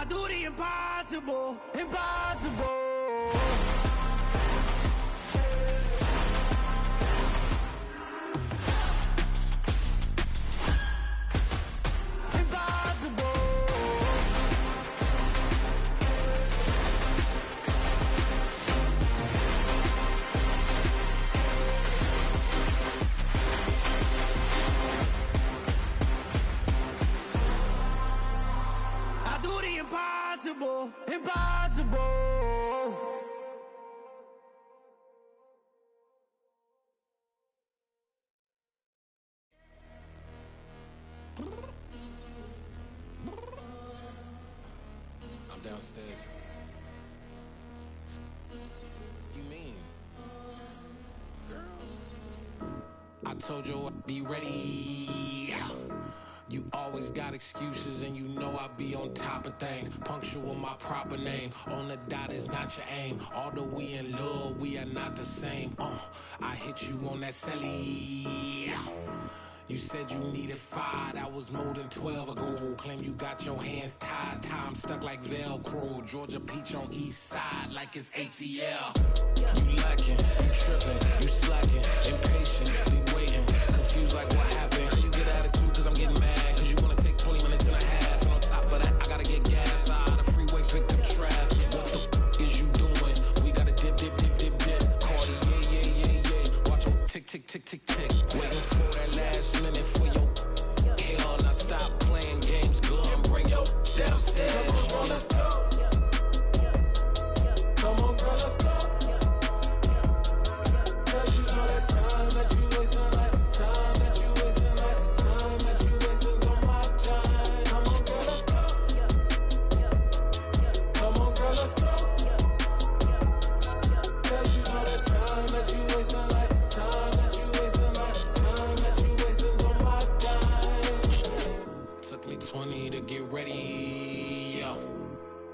do the impossible, impossible. Impossible, impossible. I'm downstairs. You mean? Girl, I told you I'd be ready. You always got excuses and you know I be on top of things. Punctual my proper name. On the dot is not your aim. Although we in love, we are not the same. I hit you on that celly. You said you needed 5, that was more than 12 ago. Claim you got your hands tied, time stuck like Velcro. Georgia Peach on east side like it's ATL. You lacking, you tripping, you slacking, impatient, be waiting, confused like what happened. How you get attitude cause I'm getting mad, cause you wanna take 20 minutes and a half. And on top of that, I gotta get gas out of the freeway, pick up traffic. What the f is you doing? We gotta dip, dip, dip, dip, dip. Cardi, yeah. Watch your tick, tick, tick, tick, tick. Waiting for that last minute for your hell. Now stop playing games, go and bring your downstairs. Come on, let's go. Come on, girl, let's go. Cause you know that time that you wasting, like time that you wasting, like time that you wasting on my time. Come on, girl, let's go. Come on, girl, let's go. Cause you know that time that you wasting, like time that you wasting, like time that you wasting on my time. Took me 20 to get ready, yo.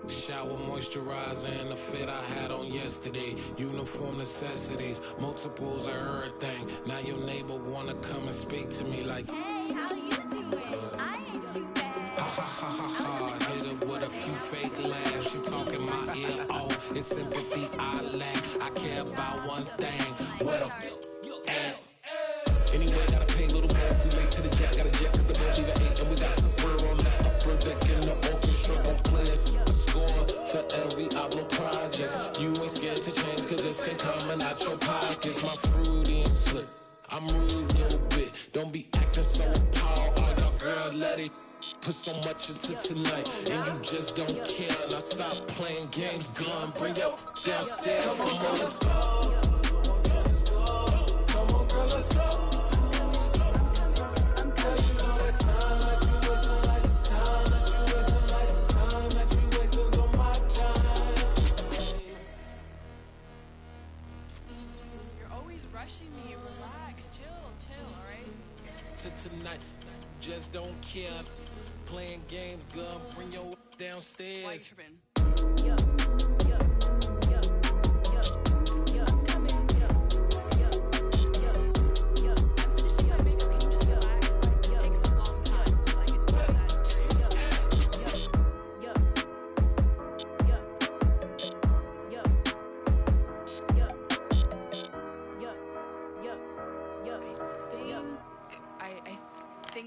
Shower, moisturizer, and the fit I had on yesterday. Uniform necessities, multiples of everything. Now your neighbor wanna come and speak to me like, hey, how you doing? I ain't too bad. Ha ha ha ha ha. Hit her with a few fake laughs. She talking my ear off. It's sympathy I lack. I care about one thing. What up? Anyway, gotta pay a little more if we late to the jet. Got a jet cause the boat leave at 8. And we got some fur on the upper deck in the orchestra. Gon' play a score for every Ablo project. You ain't scared to change cause it's ain't coming out your pockets. My fruity and slick. I'm rude a little bit. Don't be acting so appalled. Oh, your girl, let it put so much into tonight. And you just don't care. Now stop playing games. Gun, bring your downstairs. Come on, let's go. Come on, girl, let's go. Tonight, just don't care. Playing games, gun, bring your downstairs.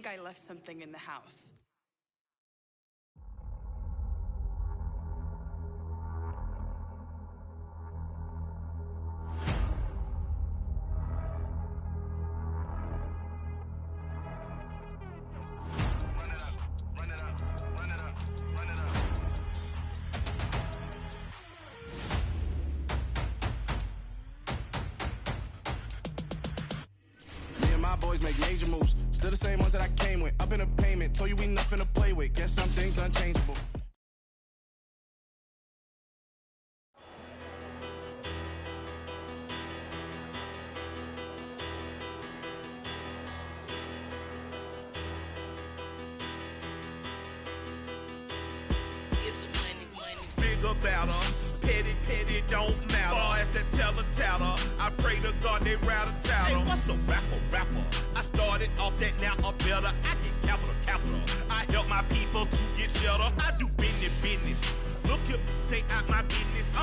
I left something in the house. Boys make major moves, still the same ones that I came with. Up in a payment, told you we nothing to play with. Guess some things unchangeable. Big about her, petty, don't matter. Far as that tatter, I pray to God they rattle tattle. Hey, what's a rapper? I started off that, now I'm better. I get capital. I help my people to get cheddar. I do business.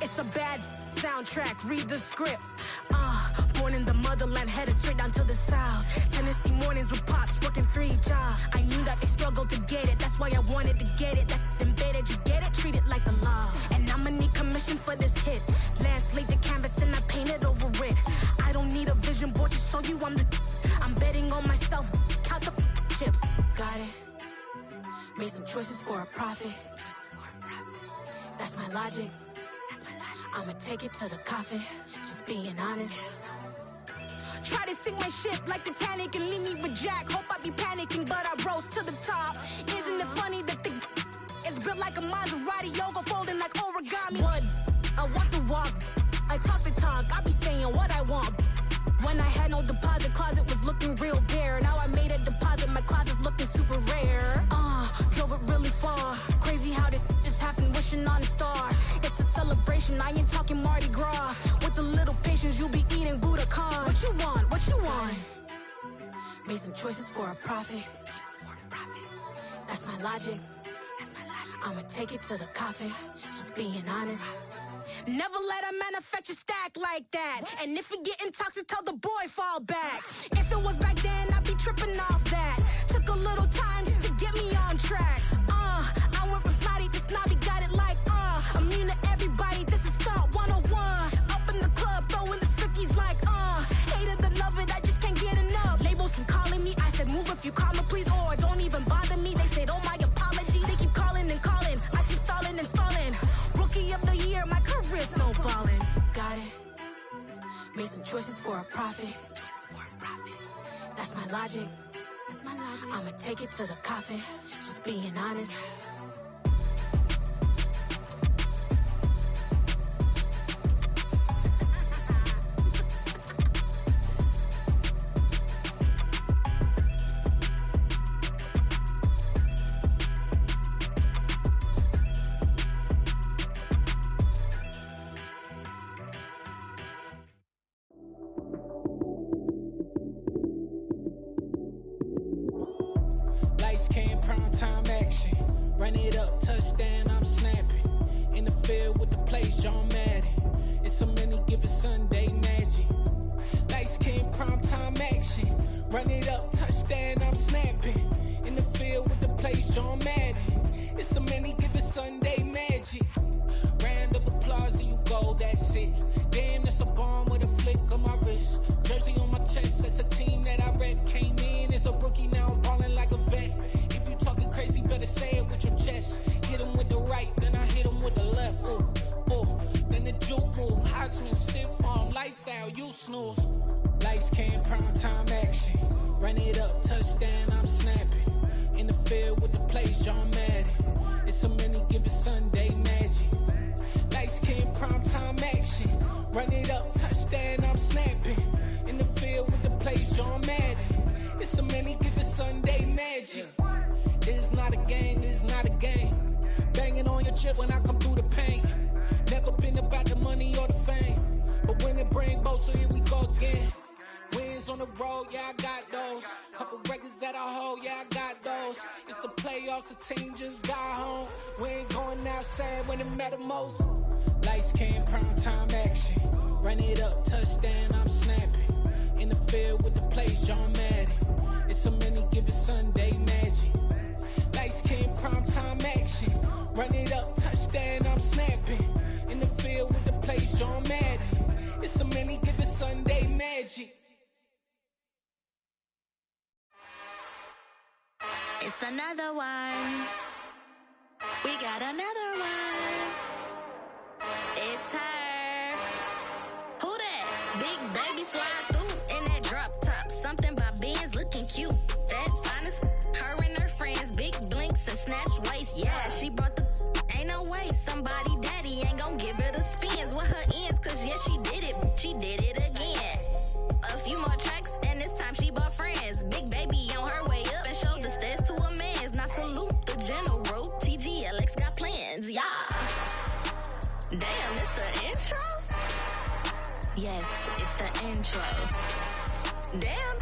It's a bad soundtrack, read the script. Born in the motherland, headed straight down to the south. Tennessee mornings with pops, working 3 jobs. I knew that they struggled to get it, that's why I wanted to get it. That embedded, you get it, treat it like the law. And I'ma need commission for this hit. Lance laid the canvas and I painted over it. I don't need a vision board to show you I'm betting on myself, count the chips. Got it. Made some choices for a profit. That's my logic. I'ma take it to the coffin, just being honest. Try to sink my ship like Titanic and leave me with Jack. Hope I be panicking, but I rose to the top. Isn't it funny that the is built like a Maserati, yoga folding like origami? What? I walk the walk, I talk the talk, I be saying what I want. When I had no deposit, closet was looking real bare. Now I made a deposit, my closet's looking super rare. Drove it really far. Crazy how did this happen, wishing on a star. It's a celebration, I ain't talking Mardi Gras. With a little patience, you'll be eating Budokan. What you want? What you want? Made some choices for a profit. That's my logic. I'ma take it to the coffin, just being honest. Never let a manufacture stack like that. And if it getting toxic, tell the boy fall back. If it was back then, I'd be tripping off that. Took a little time just to get me on track. I went from snotty to snobby, got it like, immune to everybody, this is Stunt 101. Up in the club, throwing the 50s like, hate it or love it, I just can't get enough. Labels from calling me, I said move if you call me please, or don't even bother me. They said, oh my apology, they keep calling and calling. I keep stalling and stalling. Rookie of the year, my career snowballing. Got it. Made some choices for a profit. That's my logic. I'ma take it to the coffin, just being honest. Lights came, prime time action. Run it up, touchdown, I'm snapping. In the field with the plays, John Madden. It's a many given Sunday magic. Lights came, prime time action. Run it up, touchdown, I'm snapping. In the field with the plays, John Madden. It's a many given Sunday magic. Round of applause and you go, that's it. Damn, that's a bomb with a flick on my wrist. Jersey on my chest, that's a team that I rep. Came in as a rookie, now I'm ballin' like a vet. If you talking crazy, better say it with your chest. Hit him with the right, then I hit him with the left. Then the juke move, Heisman, stiff arm, lights out, you snooze. Lights came, prime time action. Run it up, touchdown, I'm snapping. In the field with the plays, John Madden. It's a many given Sunday magic. Lights came, prime time action. Run it up, touchdown, I'm snapping. In the field with the plays, John Madden. It's a many given Sunday magic. It's not a game, it's not a game. Banging on your chip when I come through the paint. Never been about the money or the fame. But when it bring both, so here we go again. Wins on the road, yeah, I got those. Couple records that I hold, yeah, I got those. It's the playoffs, the team just got home. We ain't going outside when it matter most. Lights came, prime time action. Run it up, touchdown, I'm snapping. In the field with the plays, John Madden. It's a many given Sunday magic. Lights came, prime time action. Run it up, touchdown, I'm snapping. In the field with the plays, John Madden. It's a many given Sunday magic. It's another one. We got another one. It's her. Who that? Big baby slide through in that drop top. Something by Benz looking cute. That's honest. Her and her friends, big blinks and snatch waist. Yeah, she brought the ain't no way. Somebody daddy ain't gon' give her the spins with her ends. Cause yeah, she did it. She did it again. A few more tracks and this time she bought friends. Big baby on her way up and showed the stairs to a man's. Now salute the general. TGLX got plans, yeah. Damn, it's the intro? Yes, it's the intro. Damn.